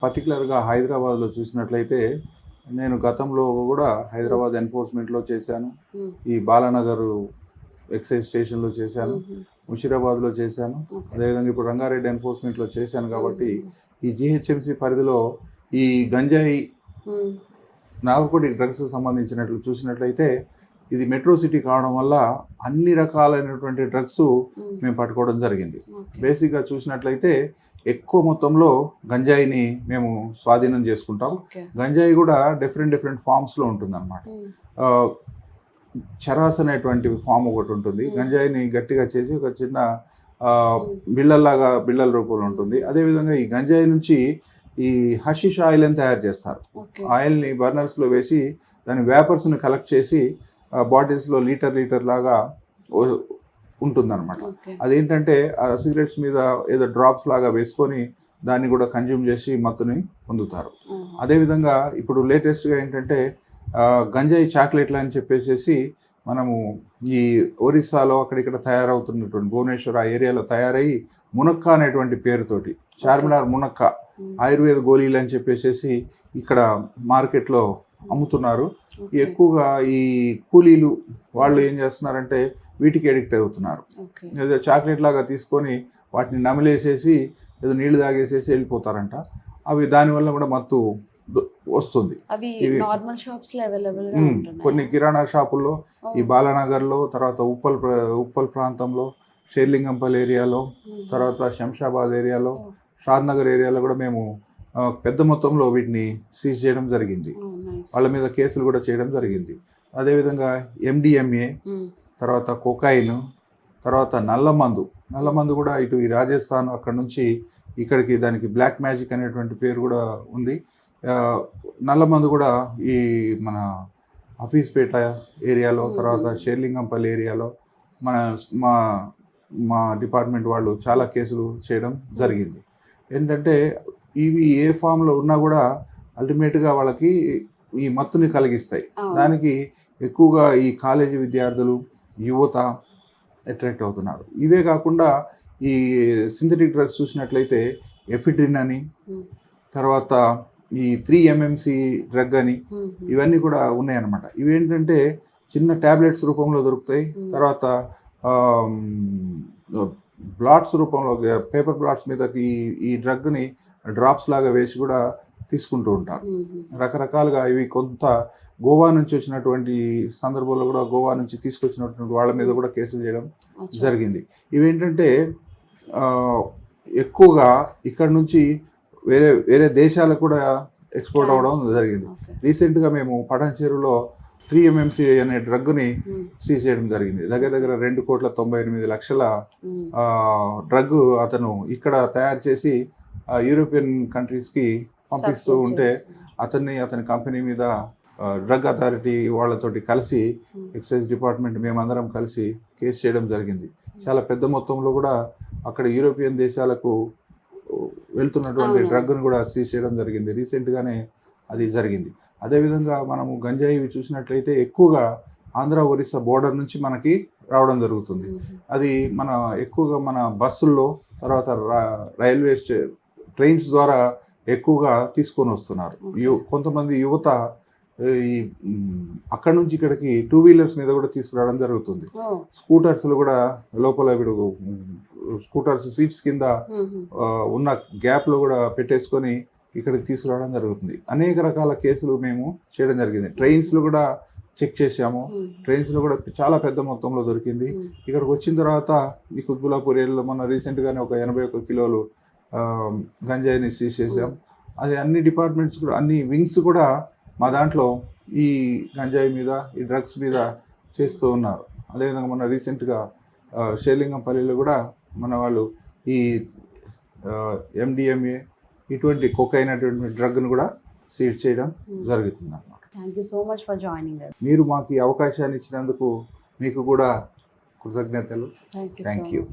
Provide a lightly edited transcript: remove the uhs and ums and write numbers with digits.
పర్టికులర్గా హైదరాబాద్లో చూసినట్లయితే నేను గతంలో కూడా హైదరాబాద్ ఎన్ఫోర్స్మెంట్లో చేశాను, ఈ బాలానగర్ ఎక్సైజ్ స్టేషన్లో చేశాను, ముషీరాబాద్లో చేశాను, అదేవిధంగా ఇప్పుడు రంగారెడ్డి ఎన్ఫోర్స్మెంట్లో చేశాను. కాబట్టి ఈ జిహెచ్ఎంసీ పరిధిలో ఈ గంజాయి నార్కోటిక్ డ్రగ్స్ సంబంధించినట్లు చూసినట్లయితే ఇది మెట్రో సిటీ కావడం వల్ల అన్ని రకాలైనటువంటి డ్రగ్స్ మేము పట్టుకోవడం జరిగింది. బేసిక్గా చూసినట్లయితే ఎక్కువ మొత్తంలో గంజాయిని మేము స్వాధీనం చేసుకుంటాం. గంజాయి కూడా డిఫరెంట్ ఫామ్స్లో ఉంటుంది అనమాట. చరాస్ అనేటువంటి ఫామ్ ఒకటి ఉంటుంది. గంజాయిని గట్టిగా చేసి ఒక చిన్న బిళ్ళల రూపంలో ఉంటుంది. అదేవిధంగా ఈ గంజాయి నుంచి ఈ హషిష్ ఆయిల్ అని తయారు చేస్తారు. ఆయిల్ని బర్నర్స్లో వేసి దాని వేపర్స్ని కలెక్ట్ చేసి బాటిల్స్లో లీటర్ లాగా ఉంటుందన్నమాట. అదేంటంటే ఆ సిగరెట్స్ మీద ఏదో డ్రాప్స్ లాగా వేసుకొని దాన్ని కూడా కన్జ్యూమ్ చేసి మత్తుని పొందుతారు. అదేవిధంగా ఇప్పుడు లేటెస్ట్గా ఏంటంటే గంజాయి చాక్లెట్లు అని చెప్పేసి మనము ఈ ఒరిస్సాలో అక్కడిక్కడ తయారవుతున్నటువంటి భువనేశ్వర్ ఆ ఏరియాలో తయారయ్యి మునక్క అనేటువంటి పేరుతోటి చార్మినార్ మునక్క ఆయుర్వేద గోళీలు అని చెప్పేసి ఇక్కడ మార్కెట్లో అమ్ముతున్నారు. ఎక్కువగా ఈ కూలీలు వాళ్ళు ఏం చేస్తున్నారంటే వీటికి ఎడిక్ట్ అవుతున్నారు. ఏదో చాక్లెట్ లాగా తీసుకొని వాటిని నమిలేసేసి ఏదో నీళ్లు తాగేసేసి వెళ్ళిపోతారంట. అవి దానివల్ల కూడా మత్తు వస్తుంది. కొన్ని కిరాణా షాపుల్లో ఈ బాలానగర్లో, తర్వాత ఉప్పల్ ప్రాంతంలో, షేర్లింగంపల్లి ఏరియాలో, తర్వాత శంషాబాద్ ఏరియాలో, షాద్ నగర్ ఏరియాలో కూడా మేము పెద్ద మొత్తంలో వీటిని సీజ్ చేయడం జరిగింది. వాళ్ళ మీద కేసులు కూడా చేయడం జరిగింది. అదేవిధంగా MDMA, తర్వాత కొకైన్, తర్వాత నల్లమందు కూడా ఇటు ఈ రాజస్థాన్ అక్కడ నుంచి ఇక్కడికి దానికి బ్లాక్ మ్యాజిక్ అనేటువంటి పేరు కూడా ఉంది. నల్లమందు కూడా ఈ మన హఫీజ్పేట ఏరియాలో, తర్వాత షేర్లింగంపల్లి ఏరియాలో మా డిపార్ట్మెంట్ వాళ్ళు చాలా కేసులు చేయడం జరిగింది. ఏంటంటే ఇవి ఏ ఫామ్లో ఉన్నా కూడా అల్టిమేట్గా వాళ్ళకి ఈ మత్తుని కలిగిస్తాయి. దానికి ఎక్కువగా ఈ కాలేజీ విద్యార్థులు, యువత అట్రాక్ట్ అవుతున్నారు. ఇవే కాకుండా ఈ సింథటిక్ డ్రగ్స్ చూసినట్లయితే ఎఫిడ్రిన్ అని, తర్వాత ఈ 3-MMC డ్రగ్ అని, ఇవన్నీ కూడా ఉన్నాయన్నమాట. ఇవేంటంటే చిన్న ట్యాబ్లెట్స్ రూపంలో దొరుకుతాయి. తర్వాత బ్లాట్స్ రూపంలో పేపర్ బ్లాట్స్ మీదకి ఈ డ్రగ్ని డ్రాప్స్ లాగా వేసి కూడా తీసుకుంటూ ఉంటారు. రకరకాలుగా ఇవి కొంత గోవా నుంచి వచ్చినటువంటి సందర్భంలో కూడా గోవా నుంచి తీసుకొచ్చినటువంటి వాళ్ళ మీద కూడా కేసులు చేయడం జరిగింది. ఇవేంటంటే ఎక్కువగా ఇక్కడ నుంచి వేరే దేశాలకు కూడా ఎక్స్పోర్ట్ అవ్వడం జరిగింది. రీసెంట్గా మేము పటాన్చెరులో 3-MMC అనే డ్రగ్ని సీజ్ చేయడం జరిగింది. దగ్గర 2,98,00,000 డ్రగ్ అతను ఇక్కడ తయారు చేసి యూరోపియన్ కంట్రీస్కి పంపిస్తూ ఉంటే అతని కంపెనీ మీద డ్రగ్ అథారిటీ వాళ్ళతోటి కలిసి ఎక్సైజ్ డిపార్ట్మెంట్ మేమందరం కలిసి కేసు చేయడం జరిగింది. చాలా పెద్ద మొత్తంలో కూడా అక్కడ యూరోపియన్ దేశాలకు వెళ్తున్నటువంటి డ్రగ్ను కూడా సీజ్ చేయడం జరిగింది. రీసెంట్గానే అది జరిగింది. అదేవిధంగా మనము గంజాయి చూసినట్లయితే ఎక్కువగా ఆంధ్ర ఒరిస్సా బోర్డర్ నుంచి మనకి రావడం జరుగుతుంది. అది ఎక్కువగా మన బస్సుల్లో, తర్వాత రైల్వే ట్రైన్స్ ద్వారా ఎక్కువగా తీసుకొని వస్తున్నారు. కొంతమంది యువత ఈ అక్కడి నుంచి ఇక్కడికి 2 వీలర్స్ మీద కూడా తీసుకురావడం జరుగుతుంది. స్కూటర్స్లు కూడా లోపల స్కూటర్స్ సీట్స్ కింద ఉన్న గ్యాప్లో కూడా పెట్టేసుకొని ఇక్కడికి తీసుకురావడం జరుగుతుంది. అనేక రకాల కేసులు మేము చేయడం జరిగింది. ట్రైన్స్లో కూడా చెక్ చేసాము. ట్రైన్స్లో కూడా చాలా పెద్ద మొత్తంలో దొరికింది. ఇక్కడికి వచ్చిన తర్వాత ఈ కుత్బుల్లాపూర్ ఏరియాలో మొన్న రీసెంట్గానే ఒక 81 కిలోలు గంజాయిని సీజ్ చేసాం. అది అన్ని డిపార్ట్మెంట్స్ కూడా, అన్ని వింగ్స్ కూడా మా దాంట్లో ఈ గంజాయి మీద, ఈ డ్రగ్స్ మీద చేస్తూ ఉన్నారు. అదేవిధంగా మొన్న రీసెంట్గా షేర్లింగంపల్లిలో కూడా మన వాళ్ళు ఈ MDMA ఇటువంటి కొకైన్ అటువంటి డ్రగ్ను కూడా సీజ్ చేయడం జరుగుతుంది అన్నమాట. Thank you so much for joining us. మీరు మాకు ఈ అవకాశాన్ని ఇచ్చినందుకు మీకు కూడా కృతజ్ఞతలు. Thank you.